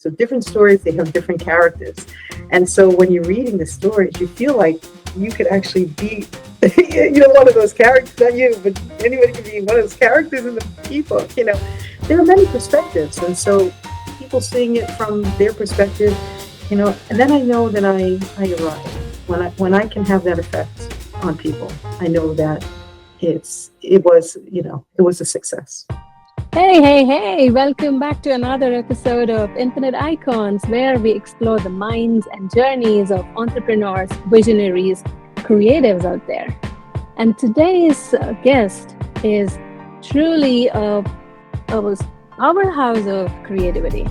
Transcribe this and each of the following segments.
So different stories, they have different characters. And so when you're reading the stories, you feel like you could actually be, one of those characters, not you, but anybody can be one of those characters in the ebook. There are many perspectives. And so people seeing it from their perspective, and then I know that I arrive. When I can have that effect on people, I know that it was a success. Hey, hey, hey! Welcome back to another episode of Infinite Icons, where we explore the minds and journeys of entrepreneurs, visionaries, creatives out there. And today's guest is truly a powerhouse of creativity.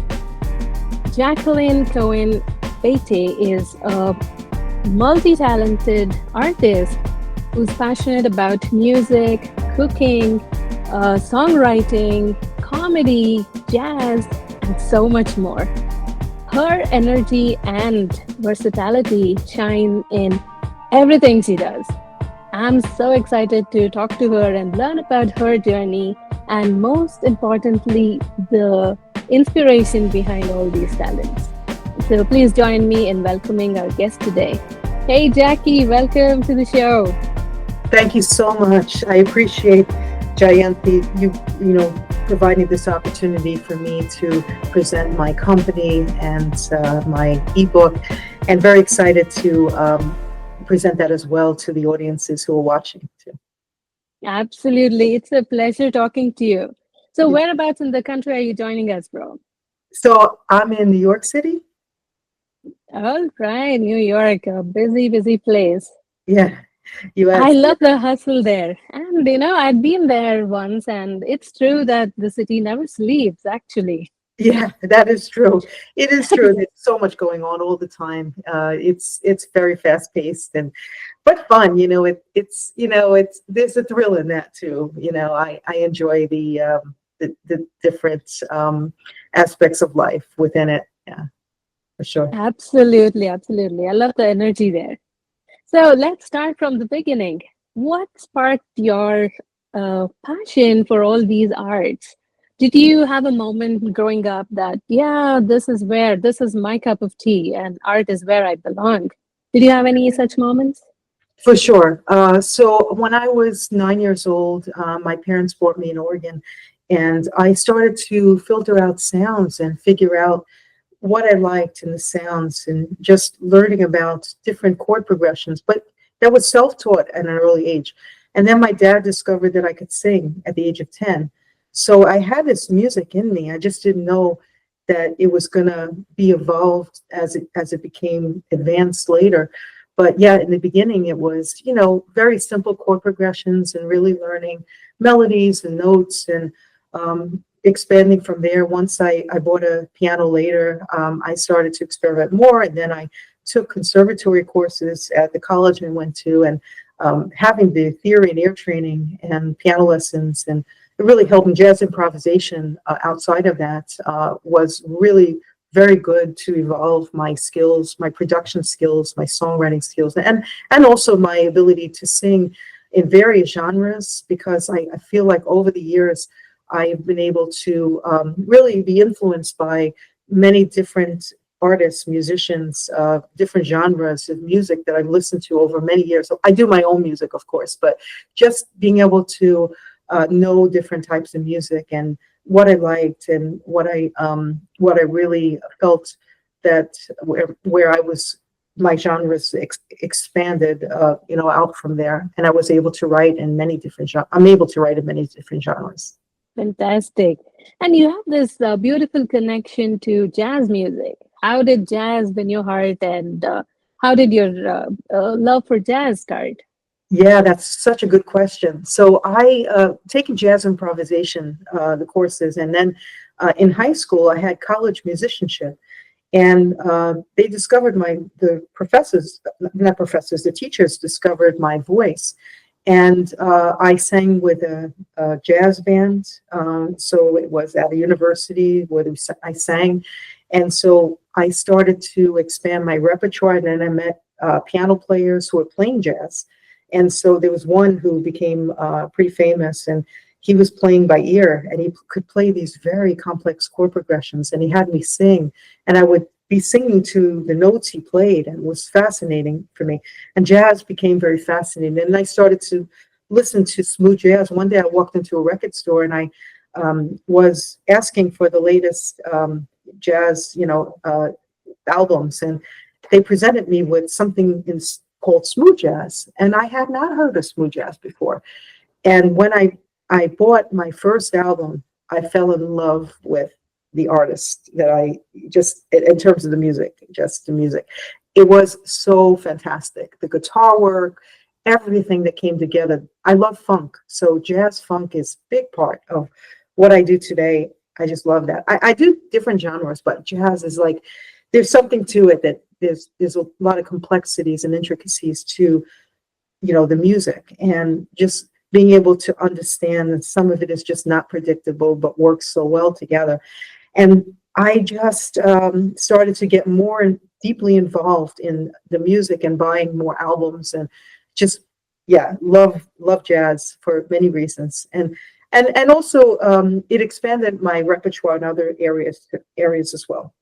Jacqueline Cohen-Baity is a multi-talented artist who's passionate about music, cooking, songwriting, comedy, jazz, and so much more. Her energy and versatility shine in everything she does. I'm so excited to talk to her and learn about her journey and, most importantly, the inspiration behind all these talents. So please join me in welcoming our guest today. Hey, Jackie, welcome to the show. Thank you so much. I appreciate, Jayanthi, you providing this opportunity for me to present my company and my ebook, and very excited to present that as well to the audiences who are watching too. Absolutely. It's a pleasure talking to you. So whereabouts in the country are you joining us from? So I'm in New York City. All right, New York, a busy, busy place. Yeah, I U.S. love the hustle there. And, I've been there once, and it's true that the city never sleeps, actually. Yeah, that is true. It is true. There's so much going on all the time. It's very fast paced but fun. It's there's a thrill in that too. I enjoy the different aspects of life within it. Yeah, for sure. Absolutely, absolutely. I love the energy there. So let's start from the beginning. What sparked your passion for all these arts? Did you have a moment growing up that, yeah, this is my cup of tea and art is where I belong? Did you have any such moments? For sure. So when I was 9 years old, my parents brought me an organ, and I started to filter out sounds and figure out what I liked in the sounds, and just learning about different chord progressions. But that was self-taught at an early age. And then my dad discovered that I could sing at the age of 10. So I had this music in me. I just didn't know that it was going to be evolved as it became advanced later. But yeah, in the beginning, it was, very simple chord progressions and really learning melodies and notes, and expanding from there. Once I bought a piano later, I started to experiment more, and then I took conservatory courses at the college I went to, and having the theory and ear training and piano lessons, and it really helped in jazz improvisation outside of that was really very good to evolve my skills, my production skills, my songwriting skills, and also my ability to sing in various genres, because I feel like over the years I've been able to really be influenced by many different artists, musicians, different genres of music that I've listened to over many years. So I do my own music, of course, but just being able to know different types of music and what I liked, and what I really felt that where I was, my genres expanded, out from there, and I was able to write in many different genres. I'm able to write in many different genres. Fantastic. And you have this beautiful connection to jazz music. How did jazz win your heart, and how did your love for jazz start? Yeah, that's such a good question. So I taken jazz improvisation, the courses, and then in high school I had college musicianship, and they discovered the professors, not professors, the teachers discovered my voice, and I sang with a jazz band. So it was at a university where I sang, and so I started to expand my repertoire, and then I met piano players who were playing jazz. And so there was one who became pretty famous, and he was playing by ear, and he could play these very complex chord progressions, and he had me sing, and I would be singing to the notes he played, and it was fascinating for me. And jazz became very fascinating. And I started to listen to smooth jazz. One day I walked into a record store, and I was asking for the latest jazz, albums, and they presented me with something called smooth jazz, and I had not heard of smooth jazz before. And when I bought my first album, I fell in love with the artist that I just, in terms of the music, just the music. It was so fantastic. The guitar work, everything that came together. I love funk. So jazz funk is a big part of what I do today. I just love that. I do different genres, but jazz is like, there's something to it that there's a lot of complexities and intricacies to, the music, and just being able to understand that some of it is just not predictable, but works so well together. And I just started to get more deeply involved in the music and buying more albums, and just, yeah, love jazz for many reasons. And also it expanded my repertoire in other areas as well.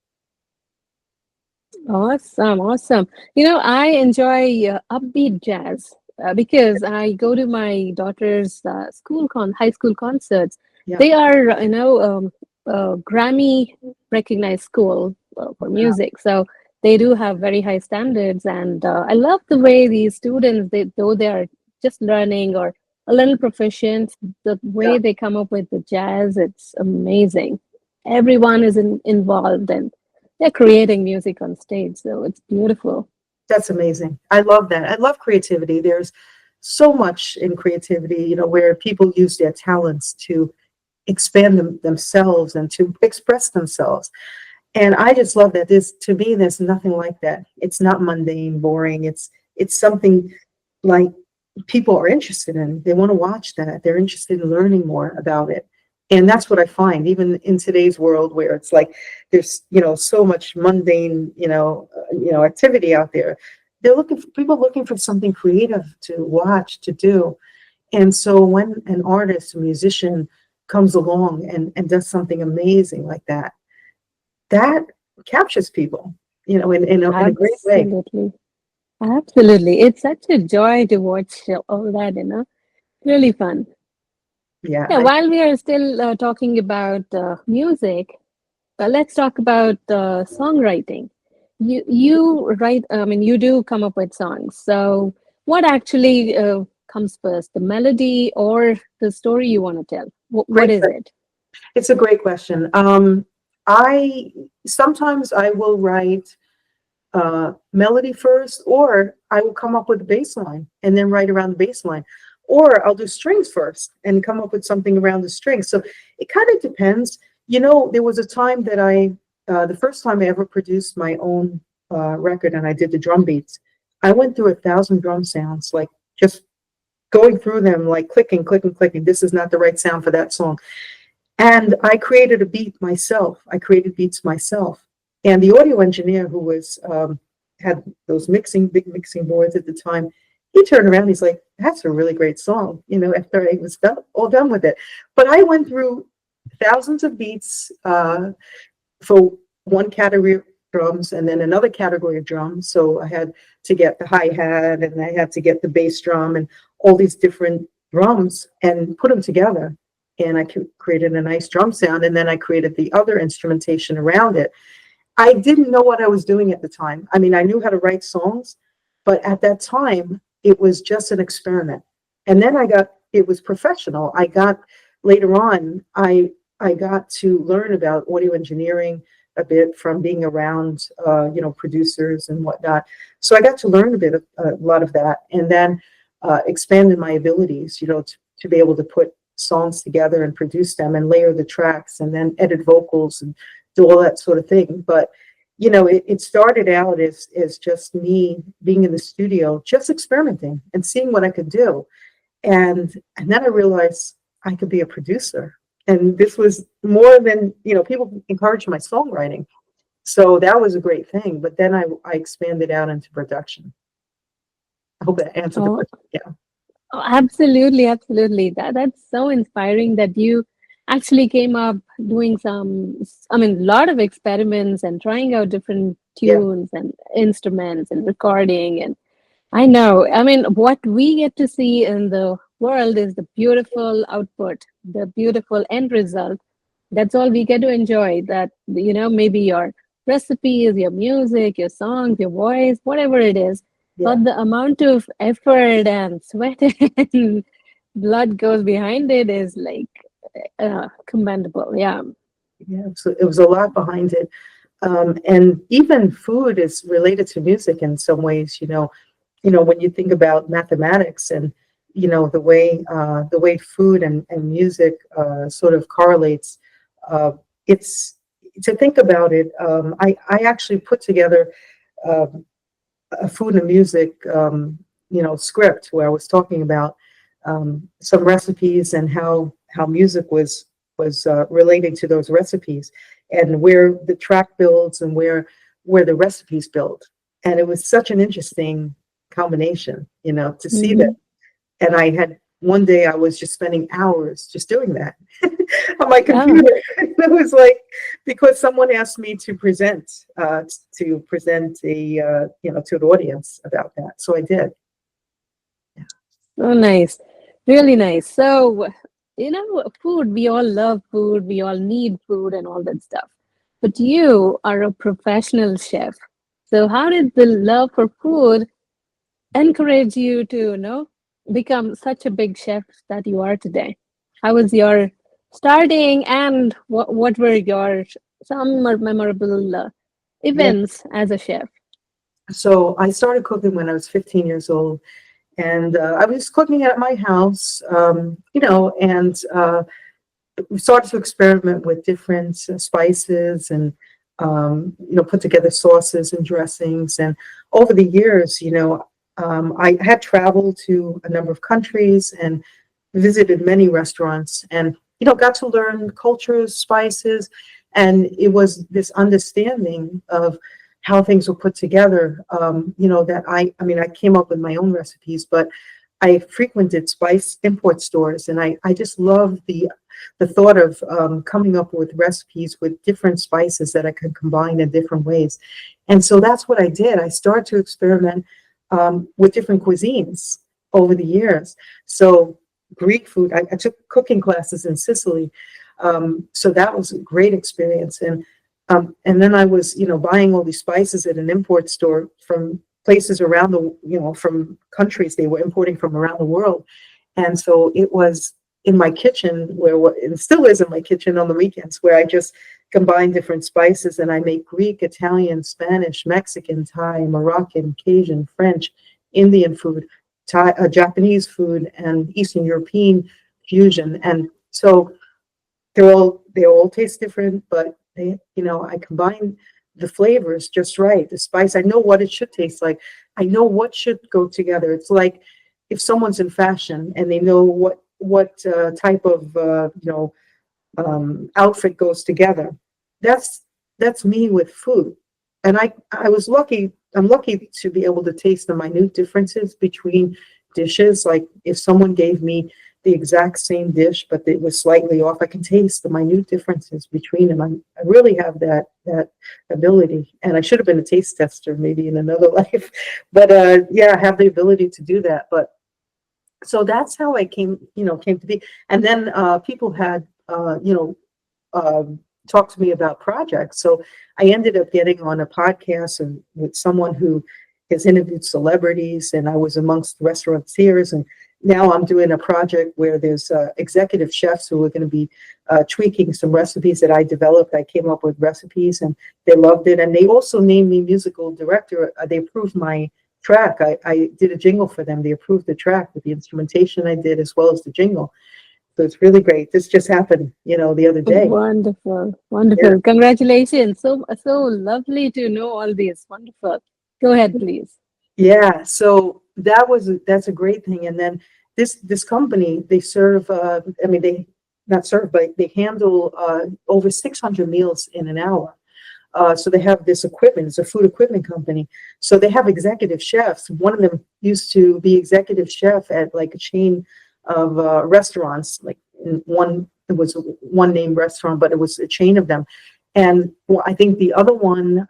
Awesome, awesome. I enjoy upbeat jazz because I go to my daughter's high school concerts. Yeah. They are, Grammy recognized school for Wow. music, so they do have very high standards. And I love the way these students, though they are just learning or a little proficient, the Yeah. way they come up with the jazz, it's amazing. Everyone is involved, and they're creating music on stage, so it's beautiful. That's amazing. I love that. I love creativity. There's so much in creativity, where people use their talents to expand themselves and to express themselves. And I just love that. To me, there's nothing like that. It's not mundane, boring. It's something like people are interested in. They want to watch that. They're interested in learning more about it. And that's what I find, even in today's world, where it's like there's, so much mundane, activity out there. They're people looking for something creative to watch, to do. And so when an artist, a musician comes along and does something amazing like that, that captures people, in a great way. Absolutely. Absolutely. It's such a joy to watch all that, really fun. Yeah. Yeah, while we are still talking about music, let's talk about songwriting. You write, I mean, you do come up with songs. So what actually comes first, the melody or the story you want to tell? What Great. is it? It's a great question. I sometimes I will write melody first, or I will come up with a bass line and then write around the bass line, or I'll do strings first and come up with something around the strings. So it kind of depends. There was a time that the first time I ever produced my own record, and I did the drum beats. I went through 1,000 drum sounds, like just going through them, like clicking, clicking, clicking. This is not the right sound for that song. And I created a beat myself. I created beats myself. And the audio engineer who had those big mixing boards at the time, he turned around, he's like, that's a really great song, after I was all done with it. But I went through thousands of beats for one category of drums and then another category of drums. So I had to get the hi-hat, and I had to get the bass drum, and all these different drums, and put them together. And I created a nice drum sound, and then I created the other instrumentation around it. I didn't know what I was doing at the time. I mean, I knew how to write songs, but at that time, it was just an experiment. And then it was professional. Later on, I got to learn about audio engineering a bit from being around, producers and whatnot. So I got to learn a lot of that, and then expanded my abilities, to be able to put songs together and produce them and layer the tracks and then edit vocals and do all that sort of thing. But it started out as just me being in the studio, just experimenting and seeing what I could do. And then I realized I could be a producer. And this was more than, people encouraged my songwriting. So that was a great thing. But then I expanded out into production. I hope that answered the Oh, question. Yeah. Oh, absolutely, absolutely. That's so inspiring that you actually came up doing I mean, a lot of experiments and trying out different Yeah, tunes and instruments and recording. And I know, I mean, what we get to see in the world is the beautiful output, the beautiful end result. That's all we get to enjoy. That, maybe your recipes, your music, your songs, your voice, whatever it is. yeah, But the amount of effort and sweat and blood goes behind it is like commendable. Yeah. yeah. So it was a lot behind it. And even food is related to music in some ways, when you think about mathematics and, the way food and music sort of correlates, uh, it's to think about it. I actually put together um, a food and music, script where I was talking about some recipes and how music was relating to those recipes and where the track builds and where the recipes build. And it was such an interesting combination, to see that. Hmm. And I had one day I was just spending hours just doing that on my Yeah. computer. It was like because someone asked me to present to an audience about that, so I did. Oh, nice. Really nice. So, food, we all love food, we all need food and all that stuff. But you are a professional chef. So, how did the love for food encourage you to, become such a big chef that you are today? How was your starting and what were your some memorable Yeah. events as a chef? So I started cooking when I was 15 years old, and I was cooking at my house, and we started to experiment with different spices and put together sauces and dressings. And over the years, I had traveled to a number of countries and visited many restaurants, and got to learn cultures, spices, and it was this understanding of how things were put together. That I mean, I came up with my own recipes, but I frequented spice import stores, and I just loved the thought of coming up with recipes with different spices that I could combine in different ways. And so that's what I did. I started to experiment with different cuisines over the years. So Greek food, I took cooking classes in Sicily. So that was a great experience. And then I was, buying all these spices at an import store from places around from countries they were importing from around the world. And so it was in my kitchen it still is in my kitchen on the weekends where I just combine different spices and I make Greek, Italian, Spanish, Mexican, Thai, Moroccan, Cajun, French, Indian food, Japanese food, and Eastern European fusion. And so they all taste different, but I combine the flavors just right. The spice, I know what it should taste like. I know what should go together. It's like if someone's in fashion and they know what type of outfit goes together. That's that's me with food, and I was lucky. I'm lucky to be able to taste the minute differences between dishes. Like if someone gave me the exact same dish, but it was slightly off, I can taste the minute differences between them. I really have that ability, and I should have been a taste tester maybe in another life, but yeah, I have the ability to do that. But so that's how I came to be. And then people had talked to me about projects. So I ended up getting on a podcast and with someone who has interviewed celebrities, and I was amongst restaurateurs. And now I'm doing a project where there's executive chefs who are going to be tweaking some recipes that I developed. I came up with recipes, and they loved it. And they also named me musical director. They approved my track. I did a jingle for them. They approved the track with the instrumentation I did as well as the jingle. So it's really great. This just happened, the other day. Wonderful, Yeah. wonderful. Congratulations. So lovely to know all this. Wonderful. Go ahead, please. Yeah. So that's a great thing. And then this company, they serve, they not serve, but they handle over 600 meals in an hour. So they have this equipment. It's a food equipment company. So they have executive chefs. One of them used to be executive chef at like a chain of restaurants. Like it was one name restaurant, but it was a chain of them. And well, I think the other one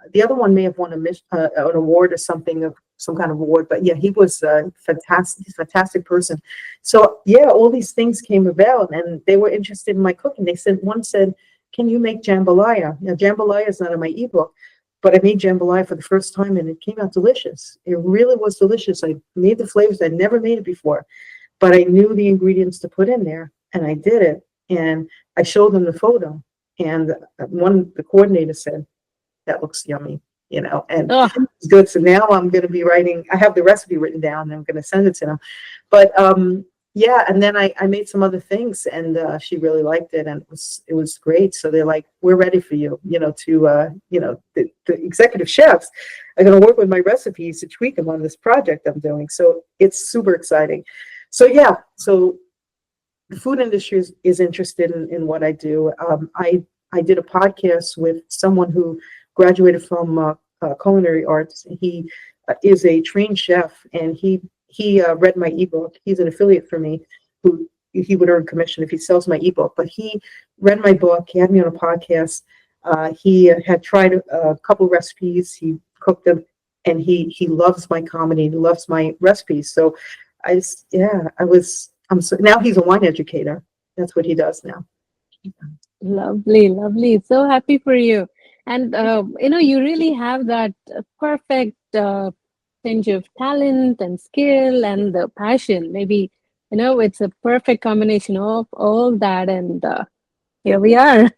may have won an award or something of some kind of award. But yeah, he was fantastic. He's a fantastic person. So yeah, all these things came about, and they were interested in my cooking. One said, "Can you make jambalaya?" Now, jambalaya is not in my ebook, but I made jambalaya for the first time, and it came out delicious. It really was delicious. I made the flavors. I'd never made it before, but I knew the ingredients to put in there, and I did it. And I showed them the photo, and the coordinator said, "That looks yummy," and Oh, it's good. So now I'm going to be writing. I have the recipe written down, and I'm going to send it to them. But yeah, and then I made some other things, and she really liked it, and it was great. So they're like, "We're ready for you," the executive chefs are going to work with my recipes to tweak them on this project I'm doing. So it's super exciting. So yeah, so the food industry is interested in what I do. I did a podcast with someone who graduated from culinary arts. He is a trained chef, and he read my ebook. He's an affiliate for me, who he would earn commission if he sells my ebook. But he read my book. He had me on a podcast. He had tried a couple recipes. He cooked them, and he loves my comedy. He loves my recipes. So now he's a wine educator. That's what he does now. lovely, lovely. So happy for you. And you really have that perfect tinge of talent and skill and the passion. Maybe, it's a perfect combination of all that. And here we are.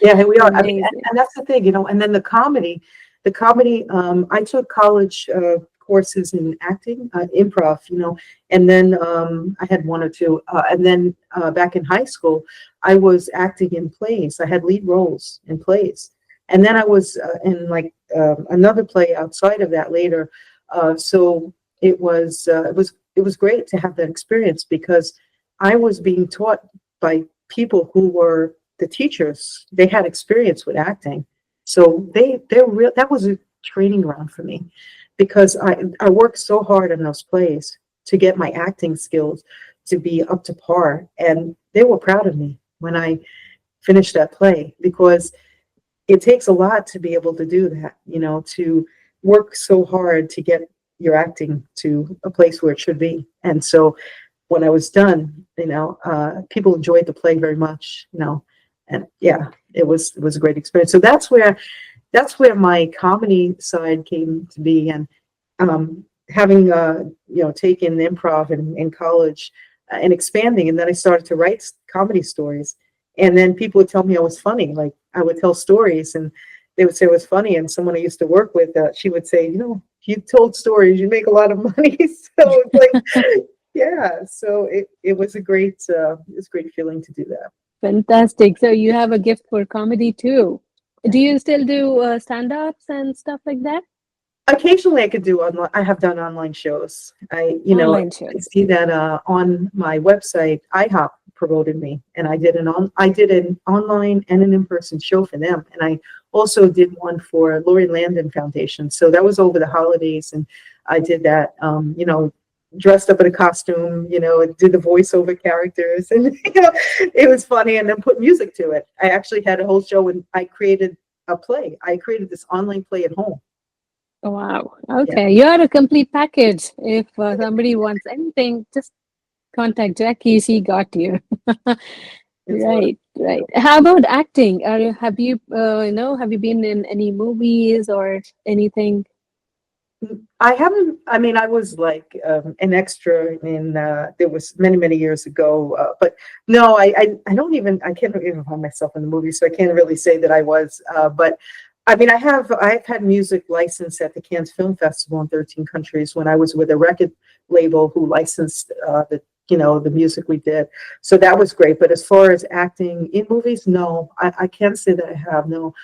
Yeah, here we are. I mean, and, Amazing. and that's the thing, and then the comedy. I took college courses in acting, improv, and then I had one or two, and then back in high school, I was acting in plays. I had lead roles in plays, and then I was in like another play outside of that later. So it was great to have that experience because I was being taught by people who were the teachers. They had experience with acting, so they're real. That was a training ground for me because I worked so hard in those plays to get my acting skills to be up to par, and they were proud of me when I finished that play because it takes a lot to be able to do that, to work so hard to get your acting to a place where it should be. And so when I was done, people enjoyed the play very much, and yeah, it was a great experience. So that's where my comedy side came to be, and having taken improv in college and expanding, and then I started to write comedy stories, and then people would tell me I was funny. Like I would tell stories, and they would say it was funny. And someone I used to work with, she would say, you told stories, you make a lot of money. So it's like, yeah. So it was a great feeling to do that. Fantastic. So you have a gift for comedy too. Do you still do stand-ups and stuff like that? Occasionally, I could do online. I have done online shows. Online I shows. see that on my website, IHOP promoted me, and I did an online and an in-person show for them, and I also did one for Lori Landon Foundation. So that was over the holidays, and I did that. Dressed up in a costume, and did the voiceover characters, and it was funny, and then put music to it. I actually had a whole show, and I created a play. I created this online play at home. Wow. Yeah. Okay. You're a complete package. If somebody wants anything, just contact Jackie. She got you. It's Right, right. wonderful. How about acting? Have you been in any movies or anything? I haven't. I mean, I was like an extra in. There was many, many years ago, but no, I don't even. I can't even find myself in the movie, so I can't really say that I was. But I mean, I've had music licensed at the Cannes Film Festival in 13 countries when I was with a record label who licensed the music we did. So that was great. But as far as acting in movies, no, I can't say that I have. No,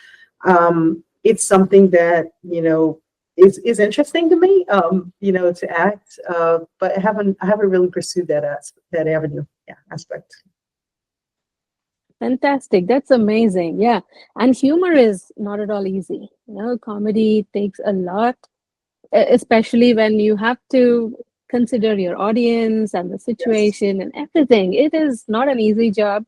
it's something that is interesting to me, to act, but I haven't really pursued that avenue, yeah, aspect. Fantastic. That's amazing. Yeah. And humor is not at all easy. Comedy takes a lot, especially when you have to consider your audience and the Yes. situation and everything. It is not an easy job.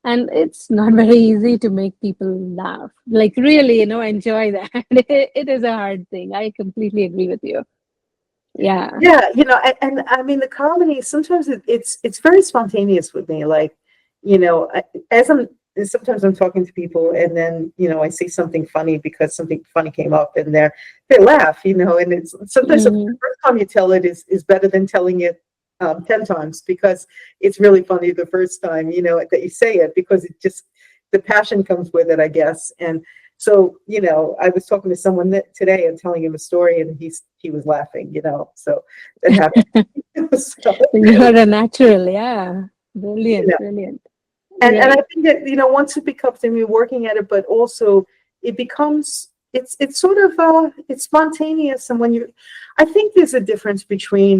And it's not very easy to make people laugh. Like, really, enjoy that. It is a hard thing. I completely agree with you. Yeah. Yeah, and I mean the comedy sometimes it's very spontaneous with me. Like, as sometimes I'm talking to people and then I say something funny because something funny came up and they laugh, and it's sometimes the Mhm. first time you tell it is better than telling it 10 times because it's really funny the first time that you say it because it just the passion comes with it, I guess. And so, I was talking to someone today and telling him a story, and he was laughing. So that happened. So, You're a natural. Yeah. you Brilliant. know, Brilliant. and I Right. think that once it becomes, I mean, working at it, but also it becomes it's sort of it's spontaneous, and I think there's a difference between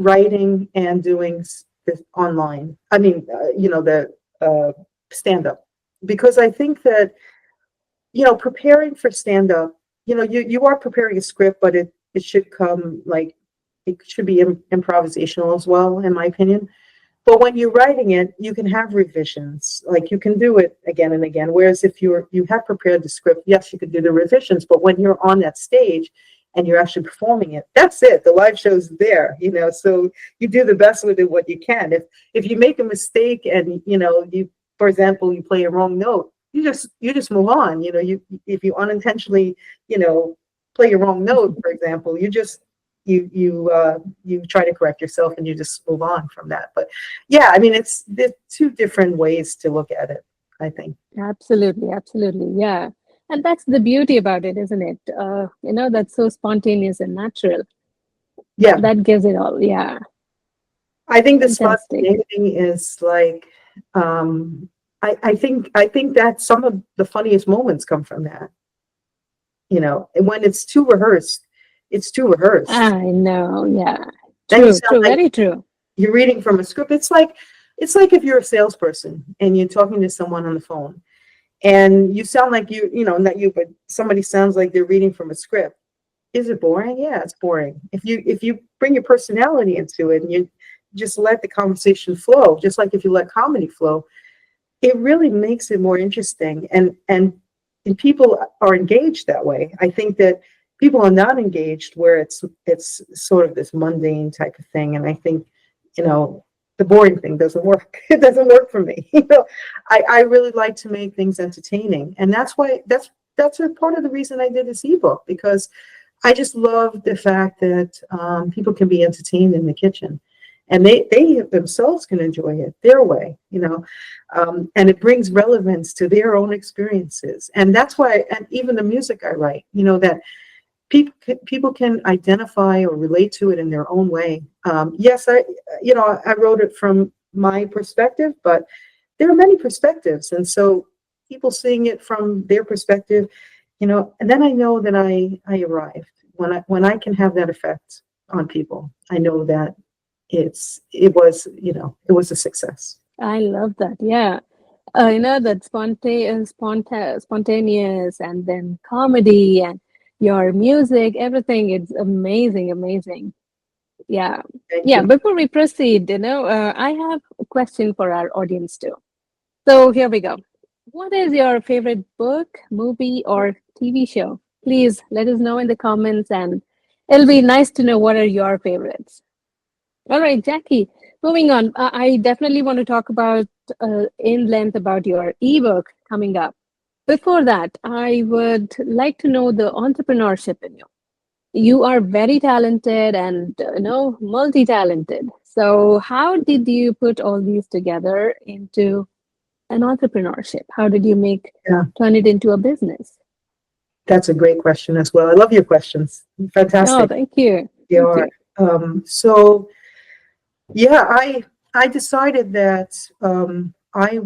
writing and doing this online. I mean, the uh, stand up, because I think that preparing for stand up, you are preparing a script, but it should come like it should be improvisational as well, in my opinion. But when you're writing it, you can have revisions. Like you can do it again and again. Whereas if you have prepared the script, yes, you could do the revisions. But when you're on that stage and you're actually performing it, that's it. The live show's there, So you do the best with it what you can. If you make a mistake and for example, you play a wrong note, you just move on. You if you unintentionally, you know, play a wrong note, for example, you try to correct yourself and you just move on from that. But yeah, I mean, there's two different ways to look at it, I think. Absolutely, absolutely. Yeah. And that's the beauty about it, isn't it? That's so spontaneous and natural. Yeah, That gives it all. Yeah. I think the Fantastic. spontaneity is like, I think that some of the funniest moments come from that. And when it's too rehearsed, it's too rehearsed. I know. Yeah. Then you True, sound true. like Very true. you're reading from a script. It's like if you're a salesperson and you're talking to someone on the phone and you sound like not you, but somebody sounds like they're reading from a script. Is it boring? Yeah, it's boring. If you bring your personality into it and you just let the conversation flow, just like if you let comedy flow, it really makes it more interesting. And people are engaged that way. I think that people are not engaged where it's sort of this mundane type of thing. And I think, you know, the boring thing doesn't work. It doesn't work for me. I really like to make things entertaining. And that's a part of the reason I did this ebook, because I just love the fact that people can be entertained in the kitchen, and they themselves can enjoy it their way, and it brings relevance to their own experiences. And that's why, and even the music I write, that people can identify or relate to it in their own way. Yes, I wrote it from my perspective, but there are many perspectives, and so people seeing it from their perspective, and then I know that I arrived when I can have that effect on people. I know that it was a success. I love that. Yeah. That spontaneous and then comedy and your music, everything. It's amazing, amazing. Yeah. Thank Yeah. you. Before we proceed, I have a question for our audience too. So here we go. What is your favorite book, movie, or TV show? Please let us know in the comments, and it'll be nice to know what are your favorites. All right, Jackie, moving on. I definitely want to talk about in length about your ebook coming up. Before that, I would like to know the entrepreneurship in you. You are very talented and multi-talented. So, how did you put all these together into an entrepreneurship? How did you make Yeah, turn it into a business? that's a great question as well. I love your questions. Oh, Fantastic. thank you. They Thank are. you. So yeah, I decided that I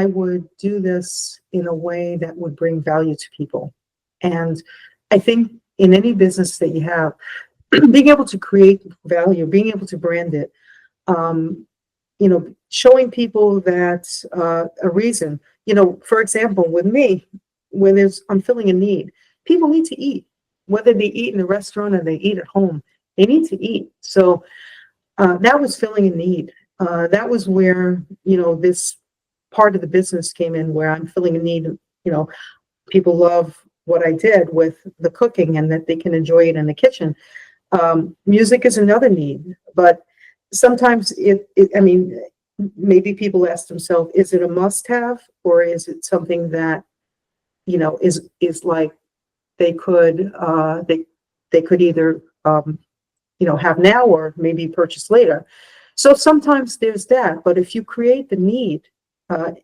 would do this in a way that would bring value to people. And I think in any business that you have, being able to create value, being able to brand it, um, showing people that a reason, for example, with me, when I'm filling a need, people need to eat, whether they eat in a restaurant or they eat at home, they need to eat. So that was filling a need. That was where, this part of the business came in, where I'm filling a need. People love what I did with the cooking and that they can enjoy it in the kitchen. Music is another need, but sometimes I mean, maybe people ask themselves, is it a must-have, or is it something that, is like they could they could either have now or maybe purchase later. So sometimes there's that, but if you create the need,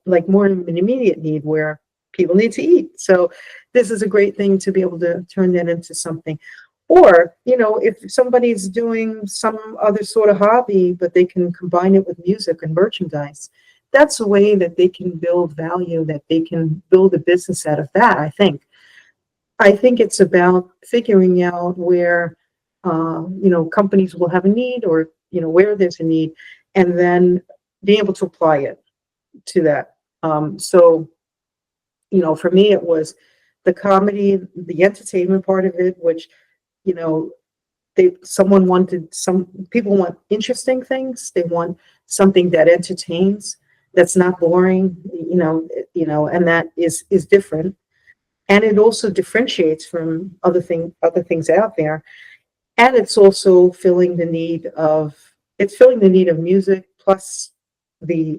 like more of an immediate need where people need to eat, so this is a great thing to be able to turn that into something. Or, if somebody's doing some other sort of hobby, but they can combine it with music and merchandise, that's a way that they can build value, that they can build a business out of that, I think. I think it's about figuring out where, companies will have a need, or, where there's a need, and then being able to apply it to that. So, for me, it was the comedy, the entertainment part of it, which, you know, some people want interesting things. They want something that entertains, that's not boring, and that is different. And it also differentiates from other things out there. And it's filling the need of music plus the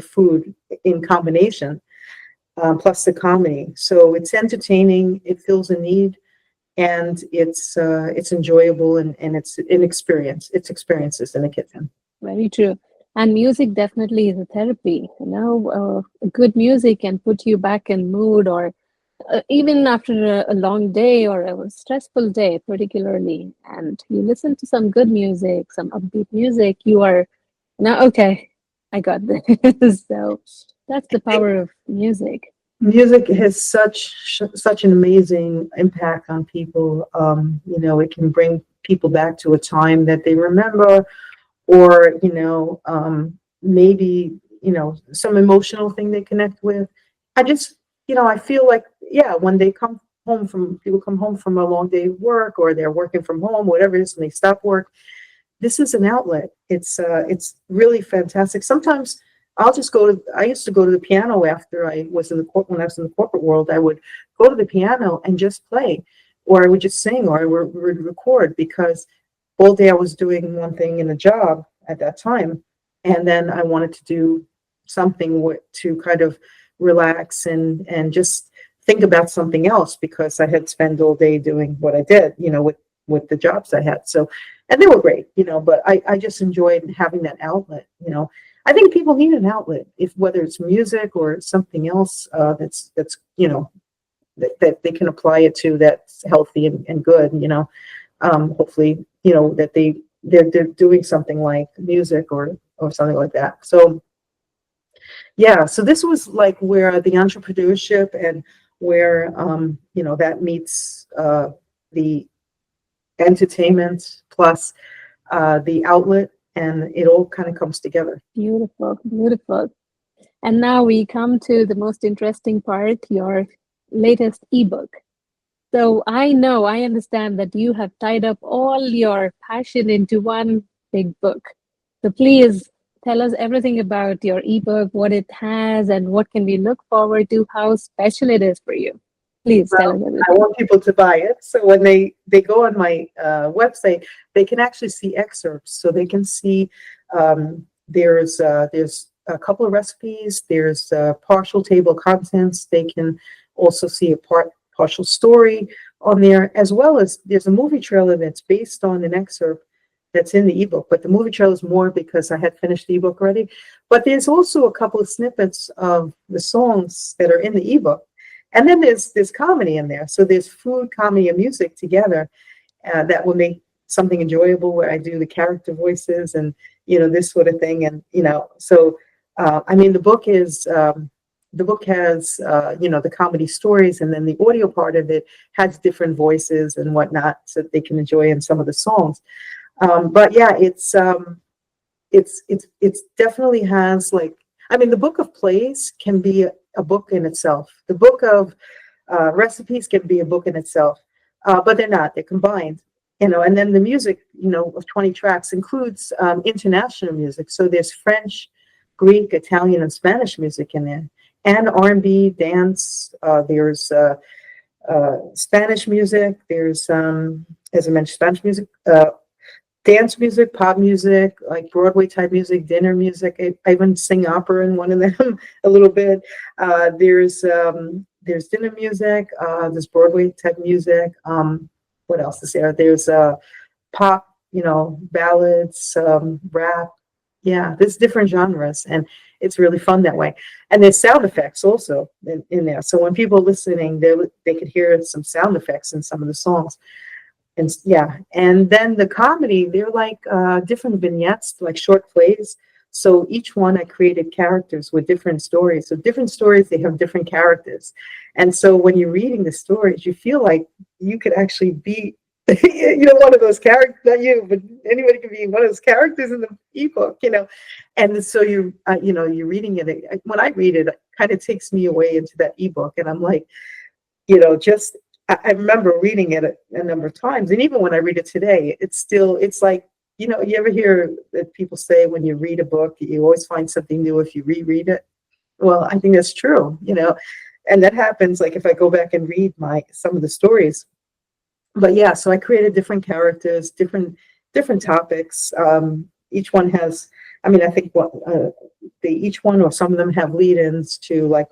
food in combination, plus the comedy. So it's entertaining, it fills a need, and it's enjoyable, and it's an experience. It's experiences in the kitchen. Very true. And music definitely is a therapy. Good music can put you back in mood, or even after a long day or a stressful day, particularly, and you listen to some good music, some upbeat music, you are now okay. I got this. So that's the power of music. Music has such an amazing impact on people. It can bring people back to a time that they remember, or maybe some emotional thing they connect with. I feel like, yeah, when people come home from a long day of work, or they're working from home, whatever it is, and they stop work, this is an outlet. It's really fantastic. Sometimes I used to go to the piano after when I was in the corporate world. I would go to the piano and just play, or I would just sing, or I would record, because all day I was doing one thing in a job at that time. And then I wanted to do something to kind of relax and just think about something else, because I had spent all day doing what I did, with the jobs I had. So, and they were great, but I just enjoyed having that outlet. I think people need an outlet, whether it's music or something else, that's that they can apply it to, that's healthy and good. Hopefully, that they're doing something like music or something like that. So yeah, so this was like where the entrepreneurship, and where that meets the entertainment plus the outlet, and it all kind of comes together. Beautiful, beautiful. And now we come to the most interesting part, your latest ebook. So I understand that you have tied up all your passion into one big book. So please tell us everything about your ebook, what it has, and what can we look forward to, how special it is for you. Please tell us Well, I everything. want people to buy it. So when they go on my website, they can actually see excerpts. So they can see, there's a couple of recipes. There's partial table of contents. They can also see a partial story on there, as well as there's a movie trailer that's based on an excerpt that's in the ebook. But the movie trailer is more because I had finished the ebook already. But there's also a couple of snippets of the songs that are in the ebook. And then there's comedy in there. So there's food, comedy, and music together, that will make something enjoyable, where I do the character voices and, this sort of thing. And, so, I mean, the book has, the comedy stories, and then the audio part of it has different voices and whatnot, so that they can enjoy in some of the songs. But yeah, it's definitely has like, I mean, the book of plays can be a book in itself. The book of recipes can be a book in itself, but they're not. They're combined, and then the music, of 20 tracks includes international music. So there's French, Greek, Italian, and Spanish music in there, and R&B, dance. There's Spanish music. There's, as I mentioned, Spanish music, dance music, pop music, like Broadway type music, dinner music. I even sing opera in one of them a little bit. There's dinner music. There's Broadway type music. What else is there? There's pop, ballads, rap. Yeah, there's different genres, and it's really fun that way. And there's sound effects also in there. So when people are listening, they could hear some sound effects in some of the songs. And yeah, and then the comedy, they're like different vignettes, like short plays. So each one I created characters with different stories. So different stories, they have different characters. And so when you're reading the stories, you feel like you could actually be, one of those characters, not you, but anybody could be one of those characters in the ebook. And so you're reading it. When I read it, it kind of takes me away into that ebook. And I'm like, just I remember reading it a number of times, and even when I read it today, it's like, you ever hear that people say when you read a book, you always find something new if you reread it? Well, I think that's true, and that happens like if I go back and read some of the stories. But yeah, so I created different characters, different topics. Each one has, I mean, I think each one or some of them have lead-ins to like,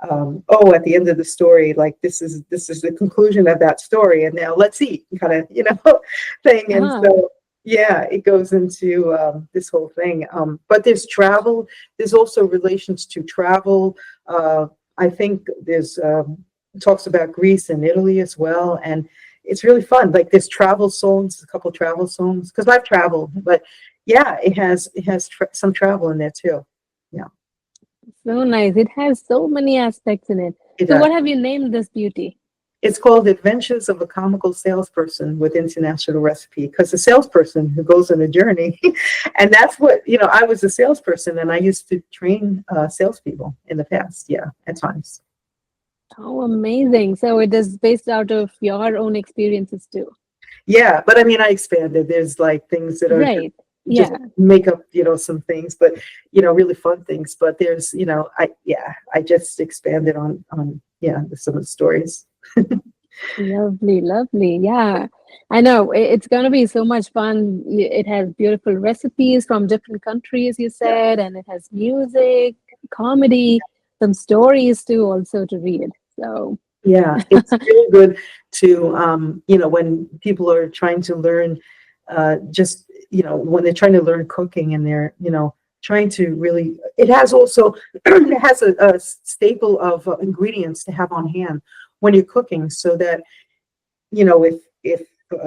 at the end of the story, like this is the conclusion of that story, and now let's eat, kind of, thing. And so yeah, it goes into this whole thing. But there's travel. There's also relations to travel. I think there's talks about Greece and Italy as well, and it's really fun. Like there's travel songs, a couple travel songs, because I've traveled. But yeah, it has some travel in there too. Yeah. So nice. It has so many aspects in it. So what have you named this beauty? It's called Adventures of a Comical Salesperson with International Recipe, because the salesperson who goes on a journey, and that's what, I was a salesperson, and I used to train salespeople in the past, at times. Oh, amazing. So it is based out of your own experiences too. Yeah, but I mean, I expanded. There's like things that are right. just make up, some things, but, really fun things. But there's, I just expanded on some of the stories. Lovely. Yeah, I know it's going to be so much fun. It has beautiful recipes from different countries, you said, and it has music, comedy, some stories too, also to read. So yeah, it's really good to when people are trying to learn, when they're trying to learn cooking, and they're trying to really, it has also it has a staple of ingredients to have on hand when you're cooking, so that if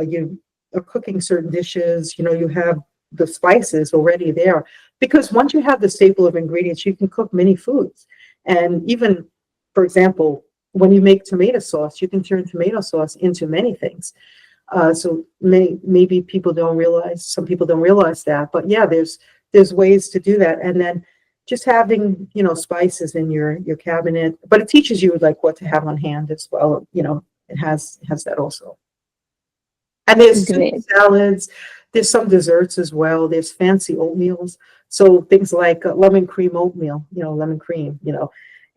you are cooking certain dishes, you have the spices already there, because once you have the staple of ingredients, you can cook many foods. And even, for example, when you make tomato sauce, you can turn tomato sauce into many things. So maybe some people don't realize that, but yeah, there's ways to do that. And then just having, spices in your cabinet, but it teaches you like what to have on hand as well. It has that also. And there's salads, there's some desserts as well. There's fancy oatmeals. So things like lemon cream oatmeal, lemon cream,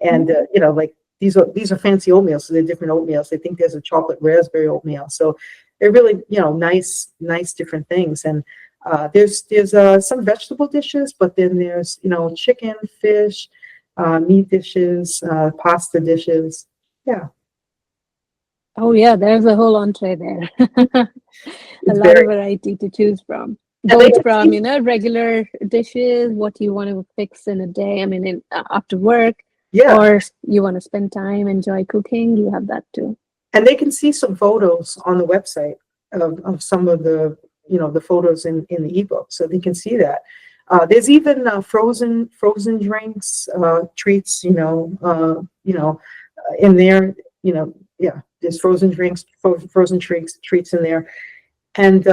and, like these are fancy oatmeals. So they're different oatmeals. I think there's a chocolate raspberry oatmeal. So they're really, nice different things. And there's some vegetable dishes, but then there's, chicken, fish, meat dishes, pasta dishes. Yeah. Oh yeah, there's a whole entree there. A lot of variety to choose from. Both from, regular dishes, what you want to fix in a day. I mean, after work, or you want to spend time, enjoy cooking, you have that too. And they can see some photos on the website of some of the, the photos in the ebook, so they can see that. There's even frozen drinks, treats, in there, yeah. There's frozen drinks, frozen treats in there, and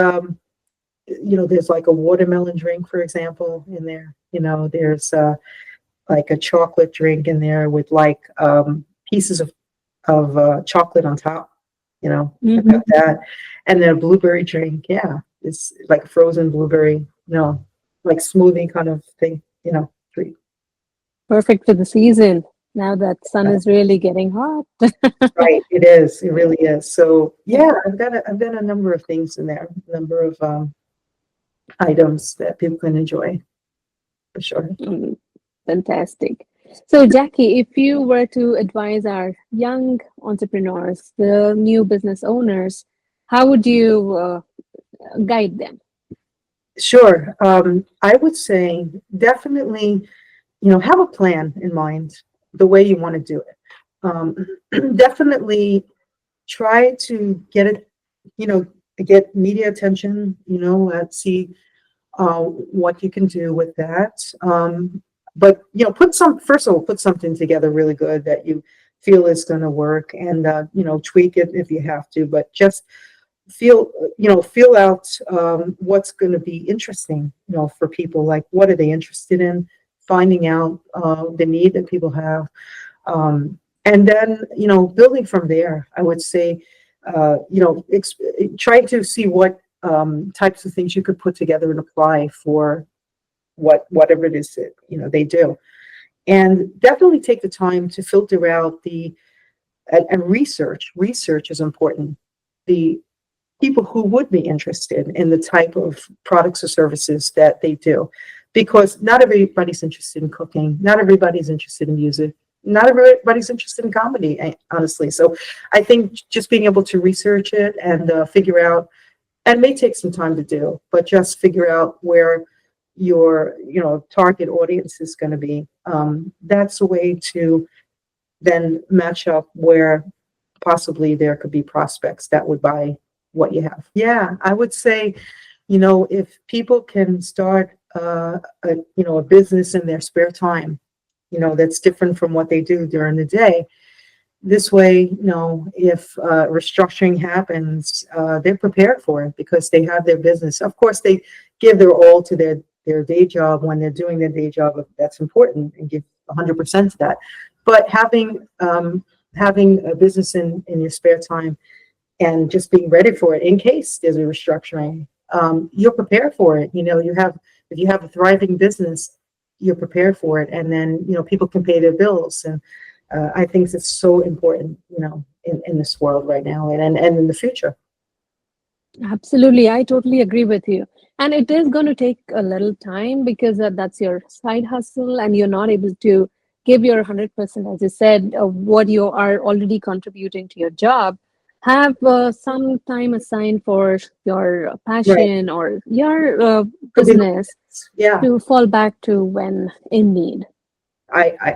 there's like a watermelon drink, for example, in there. There's like a chocolate drink in there with like pieces of chocolate on top. I've got that, and then a blueberry drink. Yeah, it's like frozen blueberry, like smoothie kind of thing. Treat. Perfect for the season. Now that sun is really getting hot. Right, it is. It really is. So yeah, I've got a number of things in there, a number of items that people can enjoy for sure. Mm, fantastic. So, Jackie, if you were to advise our young entrepreneurs, the new business owners, how would you guide them? Sure. I would say definitely, have a plan in mind, the way you want to do it. Definitely try to get it, you know, get media attention, see what you can do with that. But first of all, put something together really good that you feel is going to work, and tweak it if you have to. But just feel out what's going to be interesting, for people. Like, what are they interested in? Finding out the need that people have, and then building from there. I would say, try to see what types of things you could put together and apply for whatever it is that they do, and definitely take the time to filter out and research. Research is important. The people who would be interested in the type of products or services that they do, because not everybody's interested in cooking, not everybody's interested in music, not everybody's interested in comedy, honestly. So I think just being able to research it and figure out, and it may take some time to do, but just figure out where your target audience is going to be. That's a way to then match up where possibly there could be prospects that would buy what you have. Yeah, I would say, if people can start a business in their spare time, that's different from what they do during the day. This way, if restructuring happens, they're prepared for it because they have their business. Of course, they give their all to their day job when they're doing their day job. That's important, and give 100% to that. But having a business in your spare time and just being ready for it in case there's a restructuring, you're prepared for it. If you have a thriving business, you're prepared for it, and then people can pay their bills. And I think it's so important, in this world right now, and in the future. Absolutely, I totally agree with you. And it is going to take a little time because that's your side hustle, and you're not able to give your 100%, as you said, of what you are already contributing to your job. Have some time assigned for your Right. passion or your Could be. business Yeah. to fall back to when in need.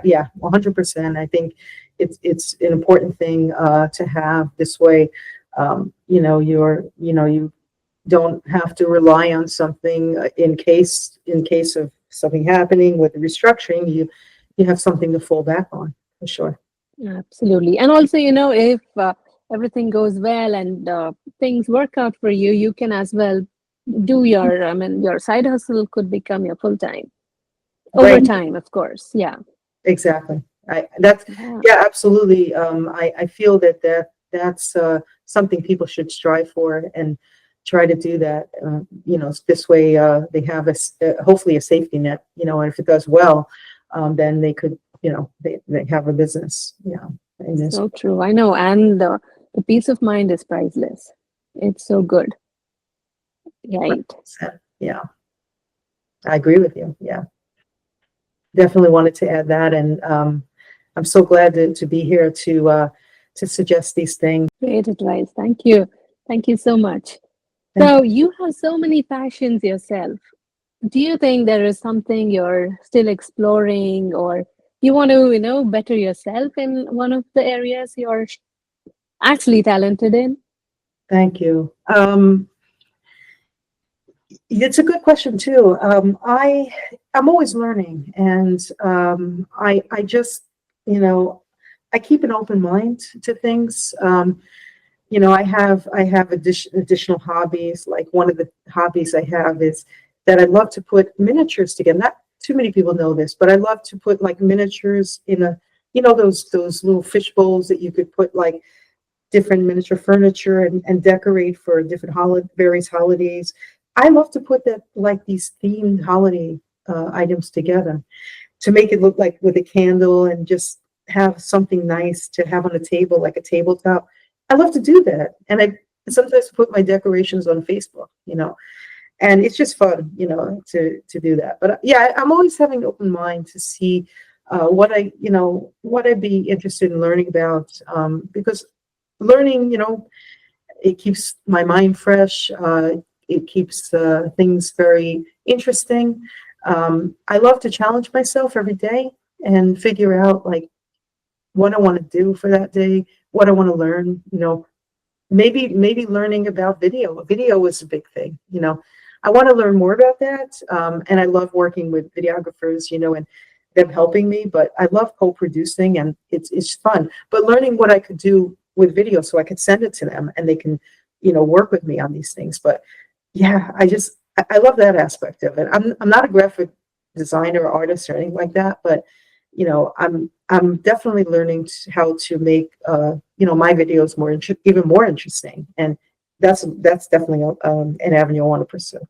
Yeah, 100%. I think it's an important thing to have this way. You don't have to rely on something in case of something happening with the restructuring. You have something to fall back on for sure. Absolutely. And also, if everything goes well and things work out for you, you can as well do your side hustle could become your full time over Right. time, of course. Yeah. Exactly. That's Yeah. yeah, absolutely. I feel that's something people should strive for and try to do that. This way they have hopefully a safety net. And if it does well, then they could, they have a business. Yeah, in this. So true. I know. And the peace of mind is priceless. It's so good. Right. Yeah, I agree with you. Yeah, definitely wanted to add that, and I'm so glad to be here to suggest these things. Great advice. Thank you. Thank you so much. Thank So you. you have so many passions yourself. Do you think there is something you're still exploring, or you want to, better yourself in one of the areas you're actually talented in? Thank you. It's a good question too. I'm always learning, and I just I keep an open mind to things. I have additional hobbies. Like one of the hobbies I have is that I love to put miniatures together. Not too many people know this, but I love to put like miniatures in those little fish bowls that you could put like different miniature furniture and decorate for different various holidays. I love to put that like these themed holiday items together to make it look like with a candle and just have something nice to have on a table, like a tabletop. I love to do that. And I sometimes put my decorations on Facebook, and it's just fun, to do that. But yeah, I'm always having an open mind to see what I'd be interested in learning about, because learning, it keeps my mind fresh. It keeps things very interesting. I love to challenge myself every day and figure out like what I want to do for that day, what I want to learn. Maybe learning about video. Video is a big thing. I want to learn more about that, and I love working with videographers. And them helping me. But I love co-producing, and it's fun. But learning what I could do with video, so I could send it to them, and they can, work with me on these things. But yeah, I love that aspect of it. I'm not a graphic designer or artist or anything like that, but I'm definitely learning how to make my videos even more interesting, and that's definitely an avenue I want to pursue.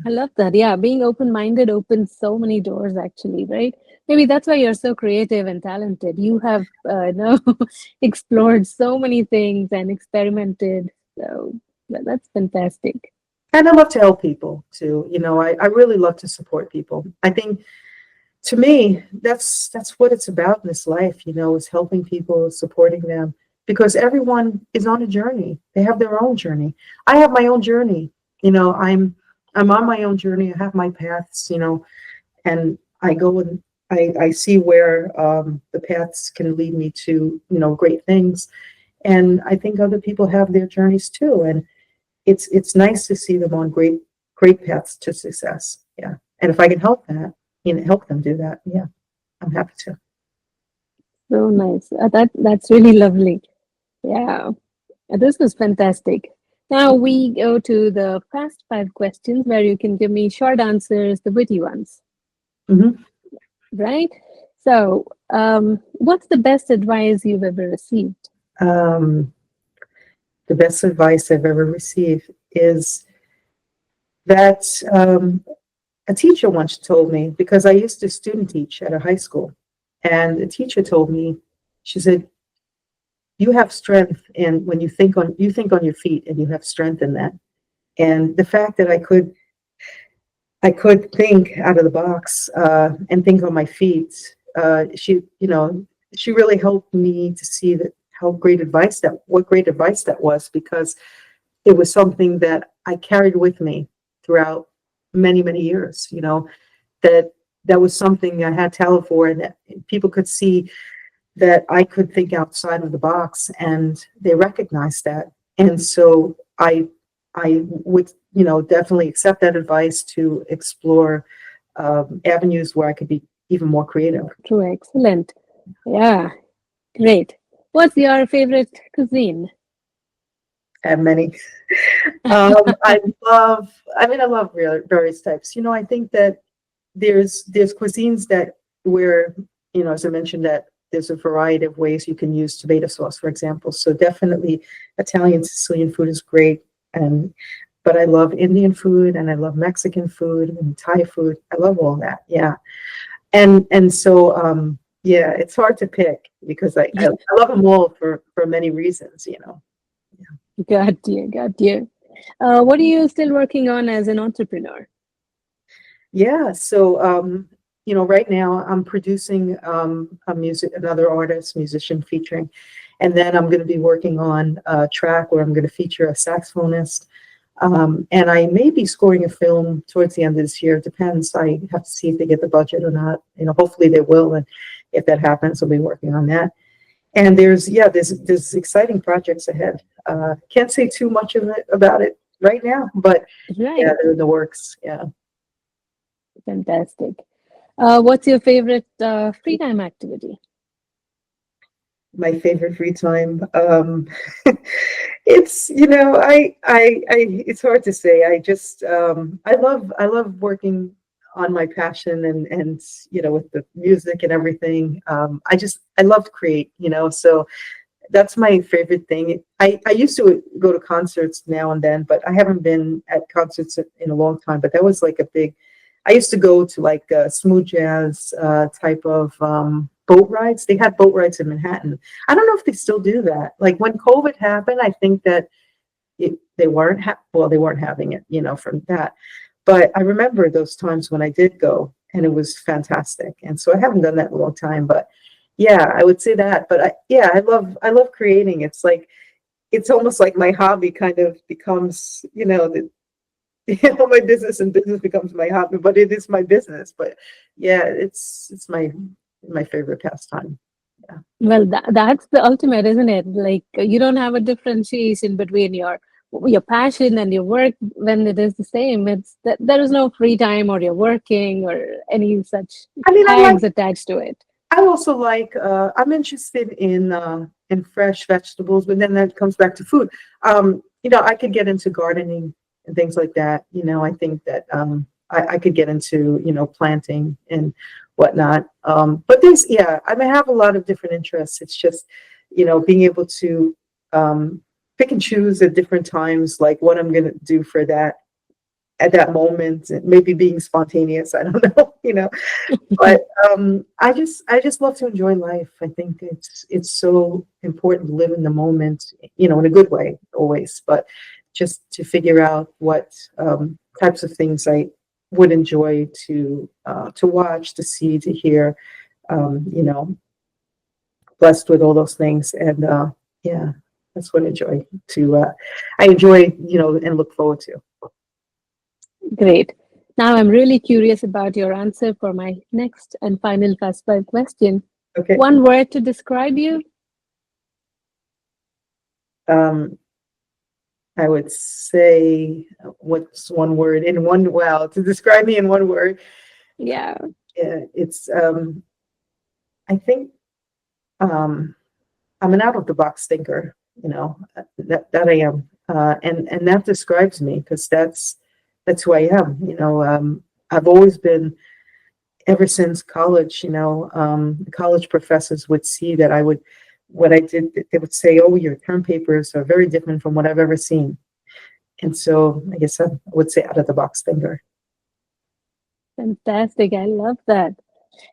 I love that. Yeah, being open-minded opens so many doors, actually, right? Maybe that's why you're so creative and talented. You have, explored so many things and experimented. So that's fantastic. And I love to help people too. I really love to support people. I think to me, that's what it's about in this life, is helping people, supporting them, because everyone is on a journey. They have their own journey. I have my own journey. I'm on my own journey. I have my paths, and I go and I see where the paths can lead me to, great things. And I think other people have their journeys too. And it's nice to see them on great paths to success. Yeah. And if I can help that, help them do that, yeah, I'm happy to. So nice. That's really lovely. Yeah, this was fantastic. Now we go to the fast five questions where you can give me short answers, the witty ones, Hmm. right? So, what's the best advice you've ever received? Um, the best advice I've ever received is that a teacher once told me, because I used to student teach at a high school, and a teacher told me, she said, you have strength and when you think on your feet and you have strength in that. And the fact that I could think out of the box and think on my feet, she really helped me to see that what great advice that was, because it was something that I carried with me throughout many, many years, that that was something I had talent for, and that people could see that I could think outside of the box, and they recognized that. And so I would, definitely accept that advice to explore avenues where I could be even more creative. True, excellent. Yeah, great. What's your favorite cuisine? And many. I love various types. I think that there's cuisines that where, as I mentioned, that there's a variety of ways you can use tomato sauce, for example. So definitely Italian, Sicilian food is great. And but I love Indian food, and I love Mexican food and Thai food. I love all that. Yeah. And so yeah, it's hard to pick because I love them all for many reasons. Got you, got you. What are you still working on as an entrepreneur? Yeah, so right now I'm producing another musician featuring, and then I'm going to be working on a track where I'm going to feature a saxophonist, and I may be scoring a film towards the end of this year. It depends. I have to see if they get the budget or not. Hopefully they will, and if that happens, I'll be working on that. And there's exciting projects ahead. Can't say too much about it right now, but yeah, Right, they're in the works. Yeah. fantastic. What's your favorite free time activity? My favorite free time. It's, it's hard to say. I love working on my passion and with the music and everything. I love to create, so that's my favorite thing. I used to go to concerts now and then, but I haven't been at concerts in a long time. But that was like a big. I used to go to like smooth jazz type of boat rides. They had boat rides in Manhattan. I don't know if they still do that. Like when COVID happened, I think that they weren't having it, from that. But I remember those times when I did go, and it was fantastic. And so I haven't done that in a long time, but yeah, I would say that. But I love creating. It's like it's almost like my hobby kind of becomes, my business, and business becomes my hobby. But it is my business. But yeah, it's my favorite pastime. Yeah. Well, that's the ultimate, isn't it? Like you don't have a differentiation between your passion and your work when it is the same. It's that there is no free time or you're working or any such I mean, tags attached to it. I also like, I'm interested in fresh vegetables, but then that comes back to food. I could get into gardening and things like that. I think that I could get into, planting and whatnot. But yeah, I mean, I have a lot of different interests. It's just, being able to pick and choose at different times, like what I'm going to do for that at that moment, and maybe being spontaneous. I don't know, but I just love to enjoy life. I think it's so important to live in the moment, in a good way always, but just to figure out what types of things I would enjoy to watch, to see, to hear, blessed with all those things. And yeah, that's what I enjoy, and look forward to. Great. Now I'm really curious about your answer for my next and final fast five question. Okay. One word to describe you? Um, I would say, what's one word in one, well, to describe me in one word, Yeah. it's, I think, um, I'm an out of the box thinker, that I am. And that describes me because that's who I am. I've always been, ever since college, the college professors would see that what I did, they would say, oh, your term papers are very different from what I've ever seen. And so I guess I would say out of the box thinker. Fantastic. I love that.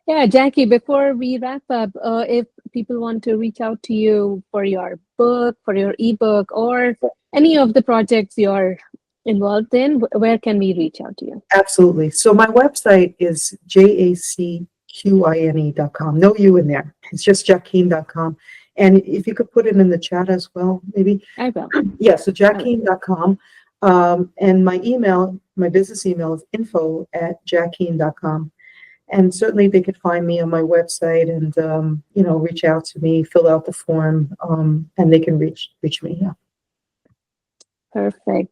Yeah, Jackie, before we wrap up, if people want to reach out to you for your book, for your ebook, or any of the projects you're involved in, where can we reach out to you? Absolutely. So my website is jacquine.com. No U in there. It's just jacquine.com. And if you could put it in the chat as well, maybe. I will. Yeah, so jacquine.com. And my business email is info@jacquine.com. And certainly they could find me on my website and, reach out to me, fill out the form, and they can reach me. Yeah. Perfect.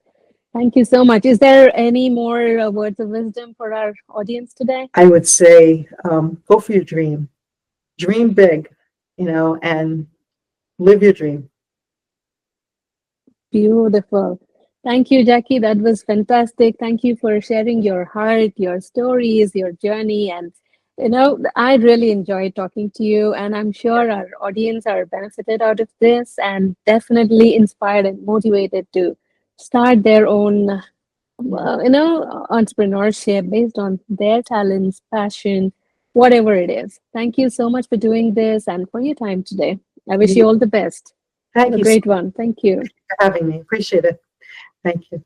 Thank you so much. Is there any more words of wisdom for our audience today? I would say, go for your dream. Dream big, and live your dream. Beautiful. Thank you, Jackie. That was fantastic. Thank you for sharing your heart, your stories, your journey. And, I really enjoyed talking to you. And I'm sure our audience are benefited out of this and definitely inspired and motivated to start their own, entrepreneurship based on their talents, passion, whatever it is. Thank you so much for doing this and for your time today. I wish you all the best. Have Thank a you so great one. Thank you. much for having me. Appreciate it. Thank you.